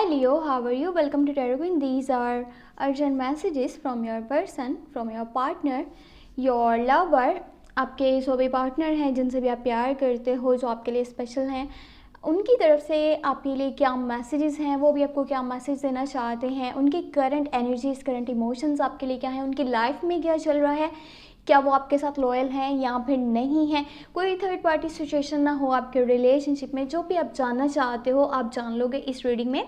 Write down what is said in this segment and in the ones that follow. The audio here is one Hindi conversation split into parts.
Hi Leo, how are you? Welcome to Tarot Queen. These are urgent messages from your person, from your partner, your lover. आपके जो भी पार्टनर हैं, जिनसे भी आप प्यार करते हो, जो आपके लिए स्पेशल हैं, उनकी तरफ से आपके लिए क्या मैसेजेस हैं, वो भी आपको क्या मैसेज देना चाहते हैं, उनकी करंट एनर्जीज, करंट इमोशंस आपके लिए क्या हैं, उनकी लाइफ में क्या चल रहा है, क्या वो आपके साथ लॉयल हैं या फिर नहीं हैं, कोई थर्ड पार्टी सिचुएशन ना हो आपके रिलेशनशिप में। जो भी आप जानना चाहते हो आप जान लोगे इस रीडिंग में।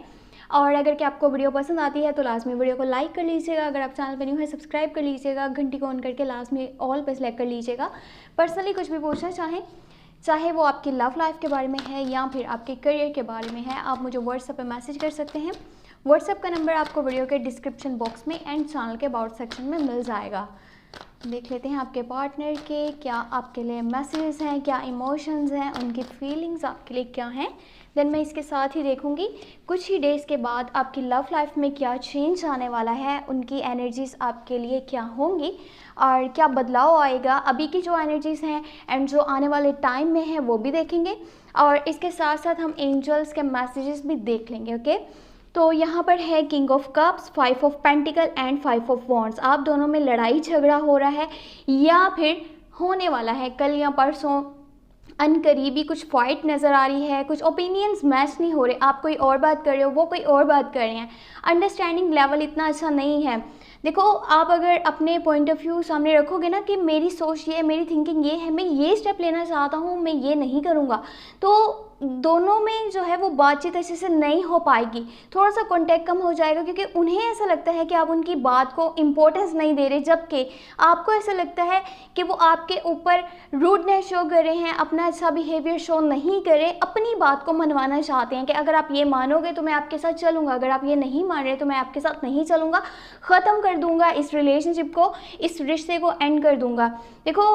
और अगर कि आपको वीडियो पसंद आती है तो लास्ट में वीडियो को लाइक कर लीजिएगा। अगर आप चैनल पर न्यू है सब्सक्राइब कर लीजिएगा, घंटी को ऑन करके लास्ट में ऑल पर सेलेक्ट कर लीजिएगा। पर्सनली कुछ भी पूछना चाहे वो आपकी लव लाइफ के बारे में है या फिर आपके करियर के बारे में है, आप मुझे व्हाट्सएप पे मैसेज कर सकते हैं। व्हाट्सएप का नंबर आपको वीडियो के डिस्क्रिप्शन बॉक्स में एंड चैनल के अबाउट सेक्शन में मिल जाएगा। देख लेते हैं आपके पार्टनर के क्या आपके लिए मैसेजेस हैं, क्या इमोशंस हैं, उनकी फीलिंग्स आपके लिए क्या हैं। देन मैं इसके साथ ही देखूंगी कुछ ही डेज़ के बाद आपकी लव लाइफ में क्या चेंज आने वाला है, उनकी एनर्जीज़ आपके लिए क्या होंगी और क्या बदलाव आएगा। अभी की जो एनर्जीज़ हैं एंड जो आने वाले टाइम में है वो भी देखेंगे और इसके साथ साथ हम एंजल्स के मैसेजेस भी देख लेंगे। ओके, तो यहाँ पर है king of cups, 5 of pentacle and 5 of wands. आप दोनों में लड़ाई झगड़ा हो रहा है या फिर होने वाला है कल या परसों, अनकरीबी कुछ फाइट नज़र आ रही है, कुछ ओपिनियंस मैच नहीं हो रहे, आप कोई और बात कर रहे हो, वो कोई और बात कर रहे हैं, अंडरस्टैंडिंग लेवल इतना अच्छा नहीं है। देखो, आप अगर अपने पॉइंट ऑफ व्यू सामने रखोगे ना कि मेरी सोच ये है, मेरी थिंकिंग ये है, मैं ये स्टेप लेना चाहता हूँ, मैं ये नहीं करूँगा, तो दोनों में जो है वो बातचीत अच्छे से नहीं हो पाएगी, थोड़ा सा कांटेक्ट कम हो जाएगा क्योंकि उन्हें ऐसा लगता है कि आप उनकी बात को इम्पोर्टेंस नहीं दे रहे, जबकि आपको ऐसा लगता है कि वो आपके ऊपर रूडनेस शो कर रहे हैं, अपना अच्छा बिहेवियर शो नहीं कर रहे, अपनी बात को मनवाना चाहते हैं कि अगर आप ये मानोगे तो मैं आपके साथ चलूँगा, अगर आप ये नहीं मान रहे तो मैं आपके साथ नहीं चलूँगा, ख़त्म कर दूँगा इस रिलेशनशिप को, इस रिश्ते को एंड कर दूँगा। देखो,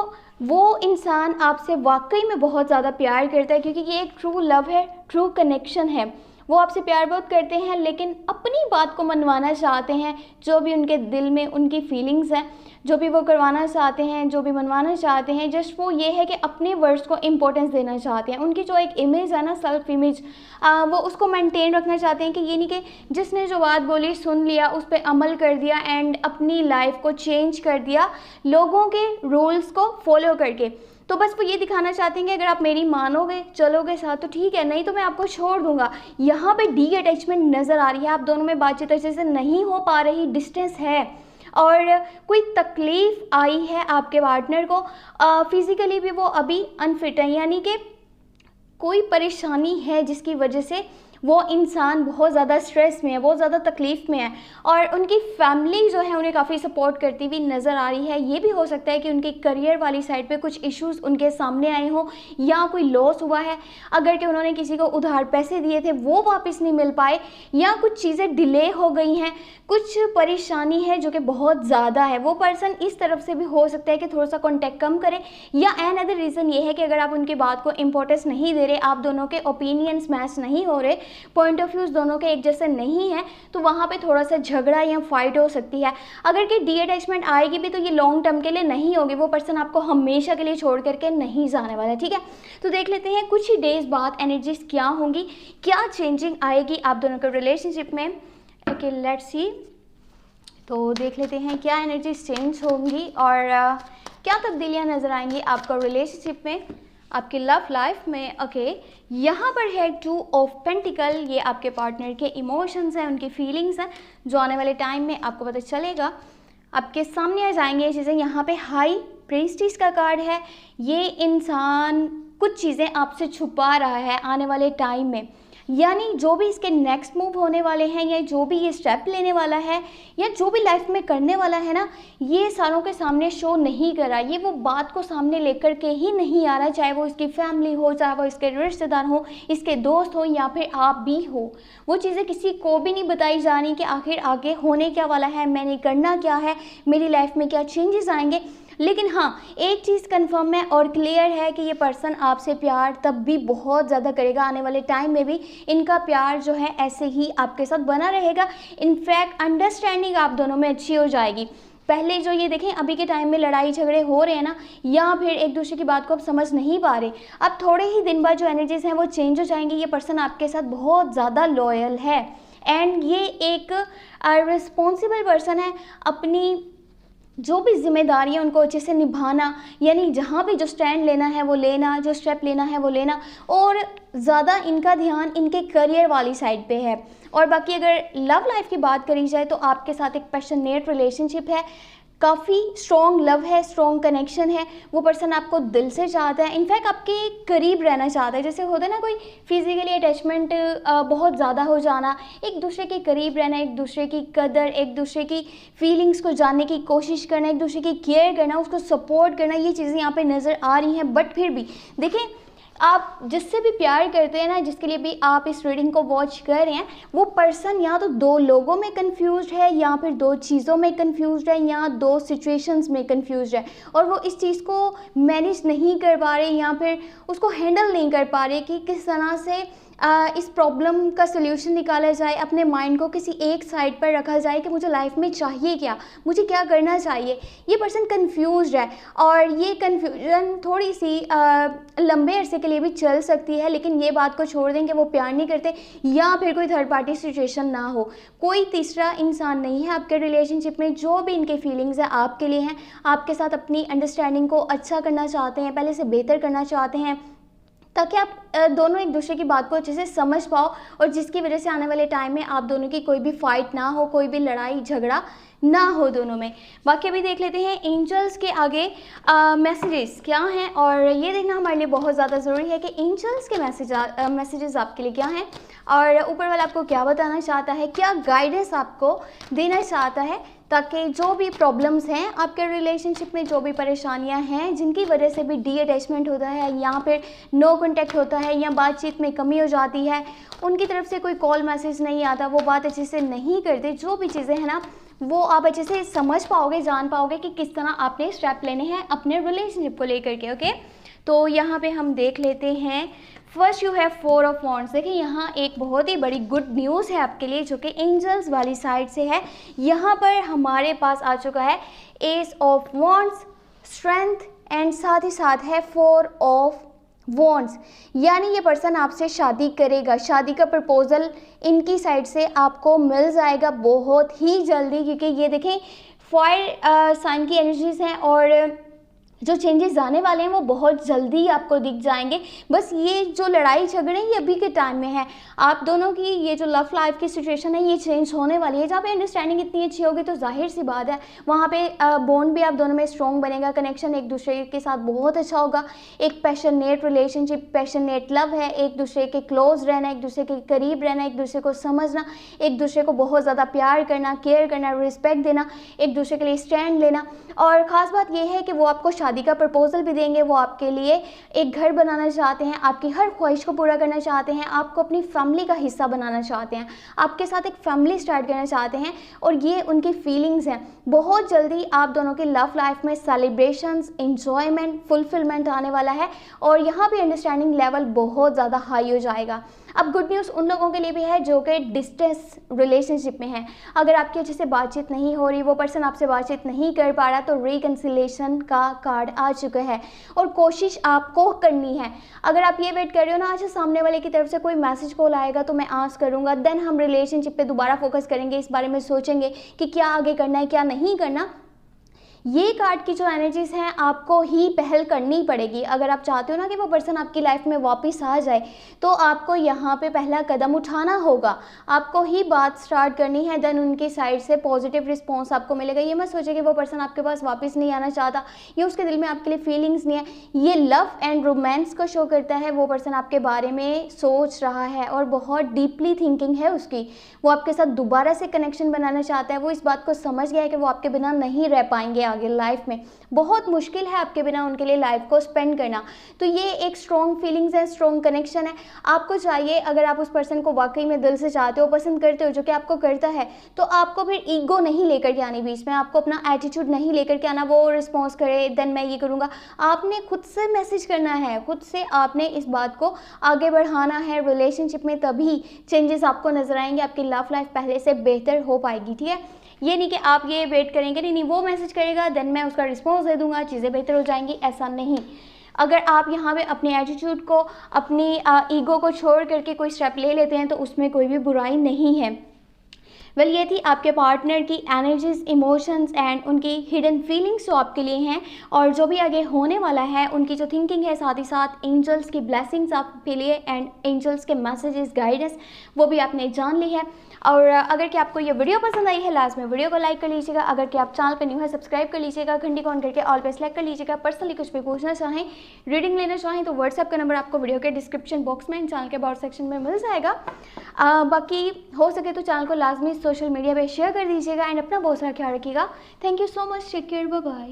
वो इंसान आपसे वाकई में बहुत ज़्यादा प्यार करता है क्योंकि ये एक ट्रू लव है, ट्रू कनेक्शन है। वो आपसे प्यार बहुत करते हैं लेकिन अपनी बात को मनवाना चाहते हैं, जो भी उनके दिल में उनकी फीलिंग्स हैं, जो भी वो करवाना चाहते हैं, जो भी मनवाना चाहते हैं, जस्ट वो ये है कि अपने वर्ड्स को इम्पोर्टेंस देना चाहते हैं। उनकी जो एक इमेज है ना, सेल्फ इमेज, वो उसको मेंटेन रखना चाहते हैं कि ये नहीं कि जिसने जो बात बोली सुन लिया, उस पर अमल कर दिया एंड अपनी लाइफ को चेंज कर दिया लोगों के रूल्स को फॉलो करके। तो बस वो ये दिखाना चाहते हैं कि अगर आप मेरी मानोगे, चलोगे साथ तो ठीक है, नहीं तो मैं आपको छोड़ दूंगा। यहाँ पे डी अटैचमेंट नज़र आ रही है, आप दोनों में बातचीत अच्छे से नहीं हो पा रही, डिस्टेंस है और कोई तकलीफ़ आई है आपके पार्टनर को, फिज़िकली भी वो अभी अनफिट है, यानी कि कोई परेशानी है जिसकी वजह से वो इंसान बहुत ज़्यादा स्ट्रेस में है, बहुत ज़्यादा तकलीफ़ में है और उनकी फैमिली जो है उन्हें काफ़ी सपोर्ट करती हुई नज़र आ रही है। ये भी हो सकता है कि उनके करियर वाली साइड पे कुछ इश्यूज़ उनके सामने आए हों या कोई लॉस हुआ है, अगर कि उन्होंने किसी को उधार पैसे दिए थे वो वापस नहीं मिल पाए या कुछ चीज़ें डिले हो गई हैं, कुछ परेशानी है जो कि बहुत ज़्यादा है। वो पर्सन इस तरफ से भी हो सकता है कि थोड़ा सा कॉन्टैक्ट कम करे या एन अदर रीज़न ये है कि अगर आप उनकी बात को इंपॉर्टेंस नहीं दे रहे, आप दोनों के ओपिनियंस मैच नहीं हो रहे, पॉइंट ऑफ व्यूज़ दोनों के एक जैसे नहीं है, तो वहाँ पे थोड़ा सा झगड़ा या फाइट हो सकती है। अगर कि डी अटैचमेंट आएगी भी तो ये लॉन्ग टर्म के लिए नहीं होगी, वो पर्सन आपको हमेशा के लिए छोड़ करके नहीं जाने वाला। ठीक है, तो देख लेते हैं कुछ ही डेज बाद एनर्जीज क्या होंगी, क्या चेंजिंग आएगी आप दोनों के रिलेशनशिप में। Okay, let's see. तो देख लेते हैं क्या एनर्जीज चेंज होंगी और क्या तब्दीलियाँ नज़र आएंगी आपका रिलेशनशिप में, आपकी लव लाइफ में। ओके, यहाँ पर है 2 ऑफ पेंटिकल, ये आपके पार्टनर के इमोशंस हैं, उनकी फीलिंग्स हैं, जो आने वाले टाइम में आपको पता चलेगा, आपके सामने आ जाएंगे ये चीज़ें। यहाँ पे हाई प्रीस्टिस का कार्ड है, ये इंसान कुछ चीज़ें आपसे छुपा रहा है आने वाले टाइम में, यानी जो भी इसके नेक्स्ट मूव होने वाले हैं या जो भी ये स्टेप लेने वाला है या जो भी लाइफ में करने वाला है ना, ये सारों के सामने शो नहीं कर रहा, ये वो बात को सामने लेकर के ही नहीं आ रहा, चाहे वो इसकी फैमिली हो, चाहे वो इसके रिश्तेदार हो, इसके दोस्त हो या फिर आप भी हो। वो चीज़ें किसी को भी नहीं बताई जा रही कि आखिर आगे होने क्या वाला है, मैंने करना क्या है, मेरी लाइफ में क्या चेंजेस आएंगे। लेकिन हाँ, एक चीज़ कंफर्म है और क्लियर है कि ये पर्सन आपसे प्यार तब भी बहुत ज़्यादा करेगा, आने वाले टाइम में भी इनका प्यार जो है ऐसे ही आपके साथ बना रहेगा। इनफैक्ट अंडरस्टैंडिंग आप दोनों में अच्छी हो जाएगी। पहले जो ये देखें अभी के टाइम में लड़ाई झगड़े हो रहे हैं ना, या फिर एक दूसरे की बात को आप समझ नहीं पा रहे, अब थोड़े ही दिन बाद जो एनर्जीज हैं वो चेंज हो जाएंगी। ये पर्सन आपके साथ बहुत ज़्यादा लॉयल है, एंड ये एक रिस्पॉन्सिबल पर्सन है। अपनी जो भी जिम्मेदारी है उनको अच्छे से निभाना, यानी जहाँ भी जो स्टैंड लेना है वो लेना, जो स्टेप लेना है वो लेना, और ज़्यादा इनका ध्यान इनके करियर वाली साइड पे है। और बाकी अगर लव लाइफ की बात करी जाए तो आपके साथ एक पैशनेट रिलेशनशिप है, काफ़ी स्ट्रॉन्ग लव है, स्ट्रॉन्ग कनेक्शन है। वो पर्सन आपको दिल से चाहता है, इनफैक्ट आपके करीब रहना चाहता है। जैसे होता है ना कोई फिजिकली अटैचमेंट बहुत ज़्यादा हो जाना, एक दूसरे के करीब रहना, एक दूसरे की कदर, एक दूसरे की फीलिंग्स को जानने की कोशिश करना, एक दूसरे की केयर करना, उसको सपोर्ट करना, ये चीज़ें यहाँ पे नज़र आ रही हैं। बट फिर भी देखें, आप जिससे भी प्यार करते हैं ना, जिसके लिए भी आप इस रीडिंग को वॉच कर रहे हैं, वो पर्सन या तो दो लोगों में कंफ्यूज्ड है, या फिर दो चीज़ों में कंफ्यूज्ड है, या दो सिचुएशंस में कंफ्यूज्ड है, और वो इस चीज़ को मैनेज नहीं कर पा रहे या फिर उसको हैंडल नहीं कर पा रहे कि किस तरह से इस प्रॉब्लम का सोल्यूशन निकाला जाए। अपने माइंड को किसी एक साइड पर रखा जाए कि मुझे लाइफ में चाहिए क्या, मुझे क्या करना चाहिए। ये पर्सन कंफ्यूज्ड है, और ये कंफ्यूजन थोड़ी सी लंबे अरसे के लिए भी चल सकती है, लेकिन ये बात को छोड़ दें कि वो प्यार नहीं करते या फिर कोई थर्ड पार्टी सिचुएशन ना हो। कोई तीसरा इंसान नहीं है आपके रिलेशनशिप में। जो भी इनके फीलिंग्स है आपके लिए हैं, आपके साथ अपनी अंडरस्टैंडिंग को अच्छा करना चाहते हैं, पहले से बेहतर करना चाहते हैं, ताकि आप दोनों एक दूसरे की बात को अच्छे से समझ पाओ, और जिसकी वजह से आने वाले टाइम में आप दोनों की कोई भी फाइट ना हो, कोई भी लड़ाई झगड़ा ना हो दोनों में। बाकी अभी देख लेते हैं एंजल्स के आगे मैसेजेस क्या हैं, और ये देखना हमारे लिए बहुत ज़्यादा ज़रूरी है कि एंजल्स के मैसेजेस आपके लिए क्या हैं, और ऊपर वाला आपको क्या बताना चाहता है, क्या गाइडेंस आपको देना चाहता है, ताकि जो भी प्रॉब्लम्स हैं आपके रिलेशनशिप में, जो भी परेशानियां हैं जिनकी वजह से भी डी अटैचमेंट होता है, या फिर नो कॉन्टैक्ट होता है, या बातचीत में कमी हो जाती है, उनकी तरफ से कोई कॉल मैसेज नहीं आता, वो बात अच्छे से नहीं करते, जो भी चीज़ें हैं ना, वो आप अच्छे से समझ पाओगे, जान पाओगे कि किस तरह आपने स्टेप लेने हैं अपने रिलेशनशिप को लेकर के। ओके, तो यहाँ पे हम देख लेते हैं। First you have 4 of wands. देखिए यहाँ एक बहुत ही बड़ी गुड न्यूज़ है आपके लिए, जो कि एंजल्स वाली साइड से है। यहाँ पर हमारे पास आ चुका है S of wands, strength, and साथ ही साथ है 4 ऑफ वॉन्ड्स, यानी ये पर्सन आपसे शादी करेगा। शादी का प्रपोजल इनकी साइड से आपको मिल जाएगा बहुत ही जल्दी, क्योंकि ये देखें फायर साइन की एनर्जीज हैं, और जो चेंजेस आने वाले हैं वो बहुत जल्दी आपको दिख जाएंगे। बस ये जो लड़ाई झगड़े ये अभी के टाइम में है, आप दोनों की ये जो लव लाइफ की सिचुएशन है ये चेंज होने वाली है। जहाँ पे अंडरस्टैंडिंग इतनी अच्छी होगी तो जाहिर सी बात है वहाँ पे बॉन्ड भी आप दोनों में स्ट्रॉन्ग बनेगा, कनेक्शन एक दूसरे के साथ बहुत अच्छा होगा। एक पैशनेट रिलेशनशिप, पैशनेट लव है, एक दूसरे के क्लोज रहना, एक दूसरे के करीब रहना, एक दूसरे को समझना, एक दूसरे को बहुत ज़्यादा प्यार करना, केयर करना, रिस्पेक्ट देना, एक दूसरे के लिए स्टैंड लेना। और ख़ास बात यह है कि वो आपको शादी का प्रपोजल भी देंगे, वो आपके लिए एक घर बनाना चाहते हैं, आपकी हर ख्वाहिश को पूरा करना चाहते हैं, आपको अपनी फैमिली का हिस्सा बनाना चाहते हैं, आपके साथ एक फैमिली स्टार्ट करना चाहते हैं, और ये उनकी फीलिंग्स हैं। बहुत जल्दी आप दोनों की लव लाइफ में सेलिब्रेशंस, एंजॉयमेंट, फुलफिलमेंट आने वाला है, और यहाँ भी अंडरस्टैंडिंग लेवल बहुत ज़्यादा हाई हो जाएगा। अब गुड न्यूज़ उन लोगों के लिए भी है जो कि डिस्टेंस रिलेशनशिप में है। अगर आपकी अच्छे से बातचीत नहीं हो रही, वो पर्सन आपसे बातचीत नहीं कर पा रहा, तो रिकन्सिलेशन का कार्ड आ चुका है, और कोशिश आपको करनी है। अगर आप ये वेट कर रहे हो ना, अच्छा सामने वाले की तरफ से कोई मैसेज कॉल आएगा तो मैं आंस करूँगा, देन हम रिलेशनशिप पे दोबारा फोकस करेंगे, इस बारे में सोचेंगे कि क्या आगे करना है क्या नहीं करना, ये कार्ड की जो एनर्जीज हैं आपको ही पहल करनी पड़ेगी। अगर आप चाहते हो ना कि वो पर्सन आपकी लाइफ में वापस आ जाए, तो आपको यहाँ पे पहला कदम उठाना होगा, आपको ही बात स्टार्ट करनी है, देन उनकी साइड से पॉजिटिव रिस्पॉन्स आपको मिलेगा। ये मत सोचे कि वो पर्सन आपके पास वापस नहीं आना चाहता, ये उसके दिल में आपके लिए फीलिंग्स नहीं है, ये लव एंड रोमांस को शो करता है। वो पर्सन आपके बारे में सोच रहा है और बहुत डीपली थिंकिंग है उसकी, वो आपके साथ दोबारा से कनेक्शन बनाना चाहता है। वो इस बात को समझ गया है कि वो आपके बिना नहीं रह पाएंगे आगे लाइफ में, बहुत मुश्किल है आपके बिना उनके लिए लाइफ को स्पेंड करना। तो ये एक स्ट्रॉन्ग फीलिंग्स है, स्ट्रॉन्ग कनेक्शन है। आपको चाहिए, अगर आप उस पर्सन को वाकई में दिल से चाहते हो, पसंद करते हो, जो कि आपको करता है, तो आपको फिर ईगो नहीं लेकर के आनी बीच में, आपको अपना एटीट्यूड नहीं लेकर के आना, वो रिस्पॉन्स करे देन मैं ये करूँगा। आपने खुद से मैसेज करना है, खुद से आपने इस बात को आगे बढ़ाना है रिलेशनशिप में, तभी चेंजेस आपको नजर आएंगे, आपकी लव लाइफ पहले से बेहतर हो पाएगी। ठीक है, ये नहीं कि आप ये वेट करेंगे, नहीं वो मैसेज करेगा देन मैं उसका रिस्पॉन्स दे दूंगा, चीज़ें बेहतर हो जाएंगी, ऐसा नहीं। अगर आप यहाँ पे अपने एटीट्यूड को, अपनी ईगो को छोड़ करके कोई स्टेप ले लेते हैं तो उसमें कोई भी बुराई नहीं है। वेल ये थी आपके पार्टनर की एनर्जीज, इमोशंस एंड उनकी हिडन फीलिंग्स जो आपके लिए हैं, और जो भी आगे होने वाला है उनकी जो थिंकिंग है, साथ ही साथ एंजल्स की ब्लेसिंग्स आपके लिए एंड एंजल्स के मैसेजेस, गाइडेंस वो भी आपने जान ली है। और अगर कि आपको ये वीडियो पसंद आई है, लास्ट में वीडियो को लाइक कर लीजिएगा। अगर कि आप चैनल पर न्यू है, सब्सक्राइब कर लीजिएगा, घंटी को ऑन करके ऑल पे सेलेक्ट कर लीजिएगा। पर्सनली कुछ भी पूछना चाहें, रीडिंग लेना चाहें तो व्हाट्सएप का नंबर आपको वीडियो के डिस्क्रिप्शन बॉक्स में, चैनल के अबाउट सेक्शन में मिल जाएगा। बाकी हो सके तो चैनल को लाजमी सोशल मीडिया पे शेयर कर दीजिएगा एंड अपना बहुत सारा ख्याल रखिएगा। Thank you so much, take care, bye bye.